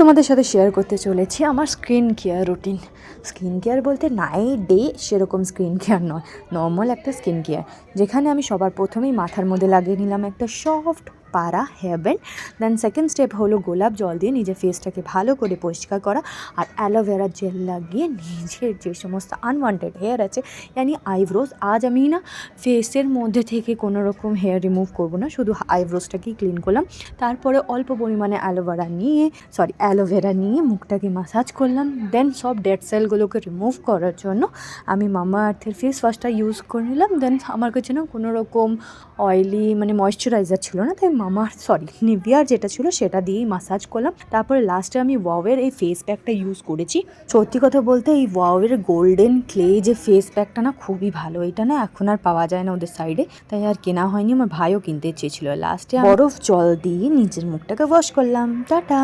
তোমাদের সাথে শেয়ার করতে চলেছি আমার skin care routine. Skin care বলতে নাইট ডে সেরকম স্কিন কেয়ার নয়, নর্মাল একটা স্কিন কেয়ার, যেখানে আমি সবার প্রথমেই মাথার মধ্যে লাগিয়ে নিলাম একটা সফট পারা hair band. Then second step হলো গোলাপ জল দিয়ে নিজের ফেসটাকে ভালো করে পরিষ্কার করা, আর অ্যালোভেরা জেল লাগিয়ে নিজের যে সমস্ত আনওয়ান্টেড হেয়ার আছে, ইয়ানি আইব্রোজ, আজ আমি না ফেসের মধ্যে থেকে কোনো রকম হেয়ার রিমুভ করবো না, শুধু আইব্রোজটাকেই ক্লিন করলাম। তারপরে অল্প পরিমাণে অ্যালোভেরা নিয়ে মুখটাকে ম্যাসাজ করলাম। দেন সব ডেড সেলগুলোকে রিমুভ করার জন্য আমি মামা আর্থের ফেস ওয়াশটা ইউজ করে নিলাম। দেন আমার কাছে না কোনো রকম অয়েলি ময়শ্চারাইজার ছিল না, তাই নিভিয়ার যেটা ছিল সেটা দিয়েই ম্যাসাজ করলাম। তারপরে লাস্টে আমি ওয়াওয়ের এই ফেস প্যাকটা ইউজ করেছি। সত্যি কথা বলতে এই ওয়াওয়ের গোল্ডেন ক্লে যে ফেস প্যাকটা না খুবই ভালো, এটা না এখন আর পাওয়া যায় না ওদের সাইডে, তাই আর কেনা হয়নি। আমার ভাইও কিনতে চেয়েছিল। লাস্টে বরফ জল দিয়ে নিজের মুখটাকে ওয়াশ করলাম। টাটা।